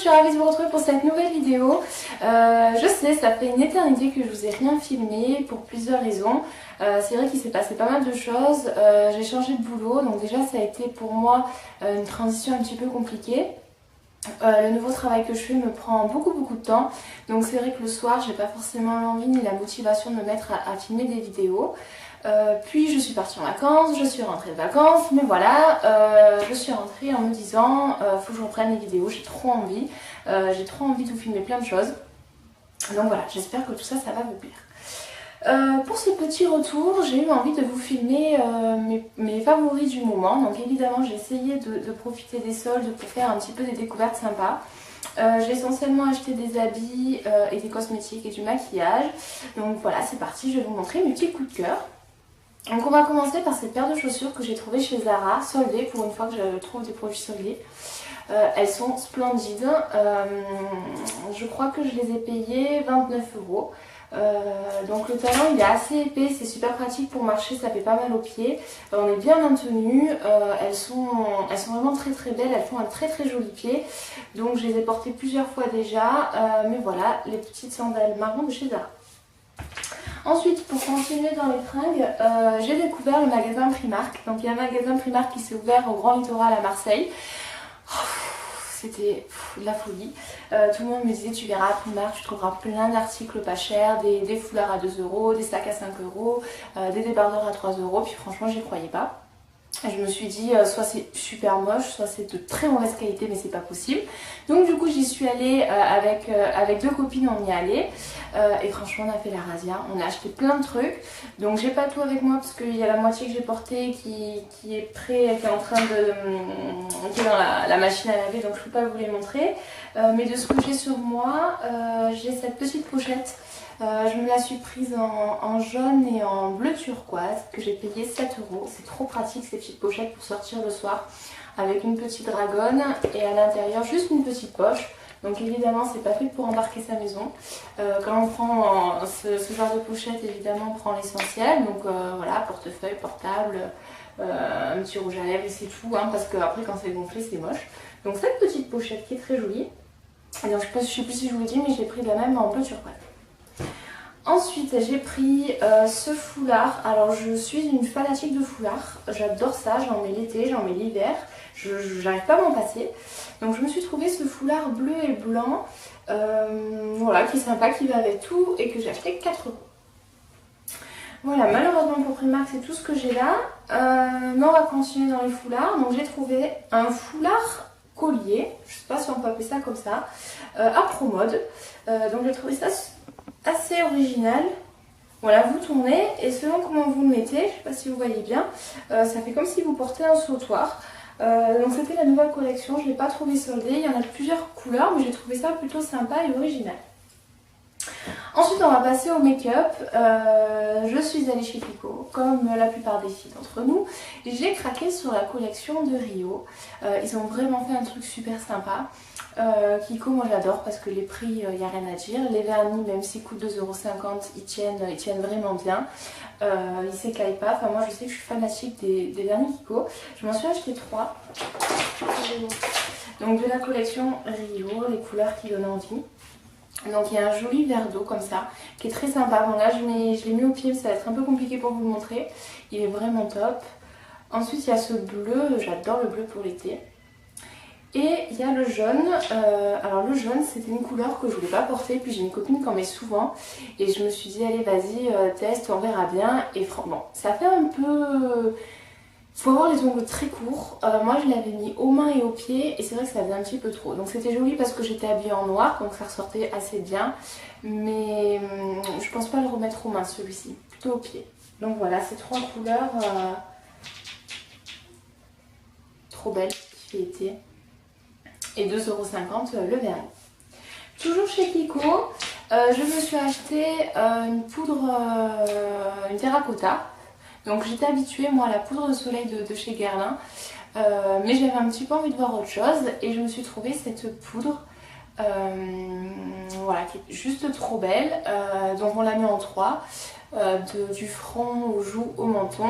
suis ravie de vous retrouver pour cette nouvelle vidéo. Je sais, ça fait une éternité que je vous ai rien filmé pour plusieurs raisons. C'est vrai qu'il s'est passé pas mal de choses. J'ai changé de boulot, donc déjà ça a été pour moi une transition un petit peu compliquée. Le nouveau travail que je fais me prend beaucoup de temps, donc c'est vrai que le soir j'ai pas forcément l'envie ni la motivation de me mettre à filmer des vidéos. Puis je suis partie en vacances, je suis rentrée de vacances, mais voilà, je suis rentrée en me disant faut que je reprenne les vidéos, j'ai trop envie de vous filmer plein de choses. Donc voilà, j'espère que tout ça, ça va vous plaire. Pour ce petit retour, j'ai eu envie de vous filmer mes favoris du moment. Donc évidemment, j'ai essayé de profiter des soldes pour faire un petit peu des découvertes sympas. J'ai essentiellement acheté des habits et des cosmétiques et du maquillage. Donc voilà, c'est parti, je vais vous montrer mes petits coups de cœur. Donc on va commencer par cette paire de chaussures que j'ai trouvée chez Zara, soldées pour une fois que je trouve des produits soldés. Elles sont splendides, je crois que je les ai payées 29 €. Donc le talon il est assez épais, c'est super pratique pour marcher, ça fait pas mal aux pieds. On est bien maintenu, elles sont vraiment très belles, elles font un très joli pied. Donc je les ai portées plusieurs fois déjà, mais voilà, les petites sandales marron de chez Zara. Ensuite, pour continuer dans les fringues, j'ai découvert le magasin Primark. Donc il y a un magasin Primark qui s'est ouvert au Grand Littoral à Marseille. C'était de la folie. Tout le monde me disait tu verras à Primark, tu trouveras plein d'articles pas chers, des foulards à 2 €, des sacs à 5 €, des débardeurs à 3 €. Puis franchement j'y croyais pas. Je me suis dit soit c'est super moche, soit c'est de très mauvaise qualité, mais c'est pas possible. Donc du coup j'y suis allée avec deux copines, on y allait et franchement on a fait la razzia, on a acheté plein de trucs. Donc j'ai pas tout avec moi parce qu'il y a la moitié que j'ai porté qui est prêt, qui est en train de qui est dans la machine à laver, donc je peux pas vous les montrer. Mais de ce que j'ai sur moi, j'ai cette petite pochette. Je me la suis prise en jaune et en bleu turquoise que j'ai payé 7 €. C'est trop pratique ces petites pochettes pour sortir le soir avec une petite dragonne et à l'intérieur juste une petite poche. Donc évidemment c'est pas fait pour embarquer sa maison. Quand on prend ce genre de pochette, évidemment on prend l'essentiel. Donc voilà, portefeuille, portable, un petit rouge à lèvres et c'est tout, hein, parce que après quand c'est gonflé c'est moche. Donc cette petite pochette qui est très jolie. Et donc je sais plus si je vous le dis, mais je l'ai pris de la même en bleu turquoise. Ensuite j'ai pris ce foulard. Alors je suis une fanatique de foulard, j'adore ça, j'en mets l'été, j'en mets l'hiver, j'arrive pas à m'en passer. Donc je me suis trouvé ce foulard bleu et blanc, voilà, qui est sympa, qui va avec tout et que j'ai acheté 4 €. Voilà, malheureusement pour Primark c'est tout ce que j'ai là, mais on va continuer dans les foulards. Donc j'ai trouvé un foulard collier, je sais pas si on peut appeler ça comme ça, à Promode. Donc j'ai trouvé ça assez original. Voilà, vous tournez et selon comment vous le mettez, je sais pas si vous voyez bien, ça fait comme si vous portez un sautoir. Donc c'était la nouvelle collection, je ne l'ai pas trouvé soldé, il y en a plusieurs couleurs, mais j'ai trouvé ça plutôt sympa et original. Ensuite on va passer au make-up. Je suis allée chez Kiko, comme la plupart des filles d'entre nous, et j'ai craqué sur la collection de Rio. Ils ont vraiment fait un truc super sympa. Kiko, moi j'adore parce que les prix, il n'y a rien à dire. Les vernis, même s'ils coûtent 2,50 €, ils tiennent vraiment bien. Ils s'écaillent pas. Enfin moi je sais que je suis fanatique des vernis Kiko. Je m'en suis acheté 3. Donc de la collection Rio, les couleurs qui donnent envie. Donc il y a un joli verre d'eau comme ça, qui est très sympa. Bon là je l'ai mis au pied, ça va être un peu compliqué pour vous le montrer. Il est vraiment top. Ensuite il y a ce bleu, j'adore le bleu pour l'été. Et il y a le jaune. Alors le jaune c'était une couleur que je voulais pas porter, puis j'ai une copine qui en met souvent. Et je me suis dit allez vas-y teste, on verra bien. Et franchement ça fait un peu... Faut avoir les ongles très courts. Moi je l'avais mis aux mains et aux pieds et c'est vrai que ça faisait un petit peu trop. Donc c'était joli parce que j'étais habillée en noir, donc ça ressortait assez bien. Mais je pense pas le remettre aux mains celui-ci, plutôt aux pieds. Donc voilà, ces trois couleurs trop belles qui fait été. Et 2,50 € le vernis. Toujours chez Kiko, je me suis acheté une poudre, une terracotta. Donc j'étais habituée moi à la poudre de soleil de chez Guerlain, mais j'avais un petit peu envie de voir autre chose et je me suis trouvé cette poudre Voilà, qui est juste trop belle. Donc on l'a mis en 3. Du front aux joues au menton.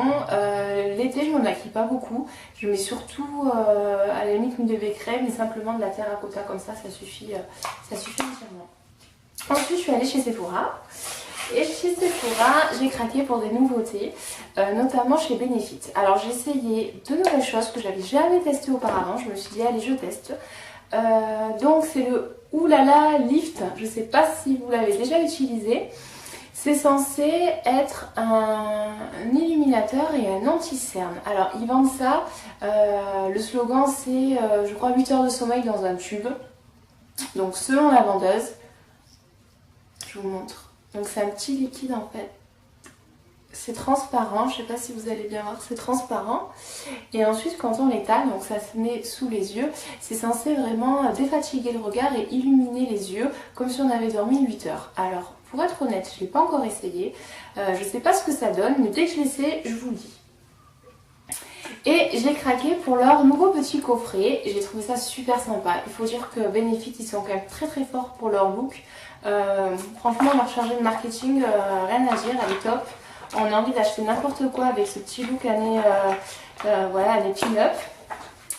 L'été je me maquille pas beaucoup, je mets surtout à la limite une bébé crème mais simplement de la terracotta comme ça suffit entièrement. Ensuite je suis allée chez Sephora et chez Sephora j'ai craqué pour des nouveautés, notamment chez Benefit. Alors j'ai essayé de nouvelles choses que j'avais jamais testées auparavant, je me suis dit allez je teste. Donc c'est le Oulala Lift, je sais pas si vous l'avez déjà utilisé. C'est censé être un illuminateur et un anti-cerne. Alors ils vendent ça, le slogan c'est je crois 8 heures de sommeil dans un tube. Donc selon la vendeuse, je vous montre. Donc c'est un petit liquide en fait. C'est transparent, je sais pas si vous allez bien voir, c'est transparent. Et ensuite quand on l'étale, donc ça se met sous les yeux, c'est censé vraiment défatiguer le regard et illuminer les yeux comme si on avait dormi 8 heures. Alors pour être honnête, je ne l'ai pas encore essayé, je ne sais pas ce que ça donne, mais dès que je l'essaie, je vous le dis. Et j'ai craqué pour leur nouveau petit coffret, et j'ai trouvé ça super sympa. Il faut dire que Benefit, ils sont quand même très très forts pour leur look. Franchement, leur chargée de marketing, rien à dire, elle est top. On a envie d'acheter n'importe quoi avec ce petit look année, voilà, année pin-up.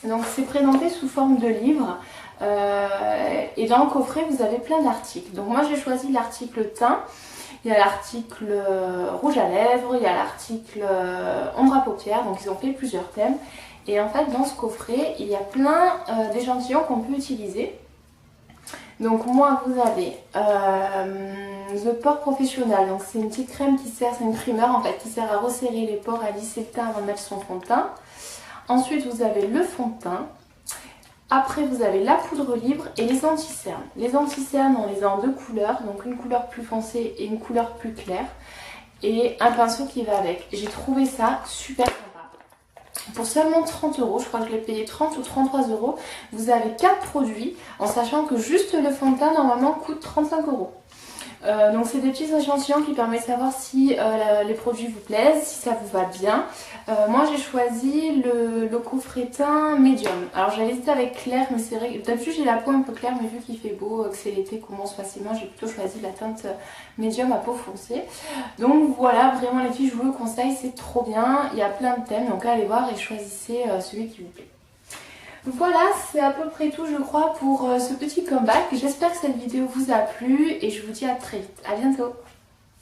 Donc c'est présenté sous forme de livre. Et dans le coffret vous avez plein d'articles. Donc moi j'ai choisi l'article teint, il y a l'article rouge à lèvres, il y a l'article ombre à paupières, donc ils ont fait plusieurs thèmes. Et en fait dans ce coffret il y a plein d'échantillons qu'on peut utiliser. Donc moi vous avez The Pore Professional, donc c'est une petite crème qui sert, c'est une primeur en fait qui sert à resserrer les pores, à lisser le teint avant de mettre son fond de teint. Ensuite vous avez le fond de teint. Après vous avez la poudre libre et les anti-cernes. Les anti-cernes on les a en 2 couleurs, donc une couleur plus foncée et une couleur plus claire. Et un pinceau qui va avec. J'ai trouvé ça super sympa. Pour seulement 30 €, je crois que je l'ai payé 30 ou 33 €, vous avez 4 produits, en sachant que juste le fond de teint normalement coûte 35 €. Donc c'est des petits échantillons qui permettent de savoir si les produits vous plaisent, si ça vous va bien. Moi j'ai choisi le coffret teint médium. Alors j'avais hésité avec clair, mais c'est vrai que d'habitude j'ai la peau un peu claire, mais vu qu'il fait beau, que c'est l'été, commence facilement, j'ai plutôt choisi la teinte médium à peau foncée. Donc voilà, vraiment les filles, je vous le conseille, c'est trop bien. Il y a plein de thèmes, donc allez voir et choisissez celui qui vous plaît. Voilà, c'est à peu près tout je crois pour ce petit comeback. J'espère que cette vidéo vous a plu et je vous dis à très vite. À bientôt.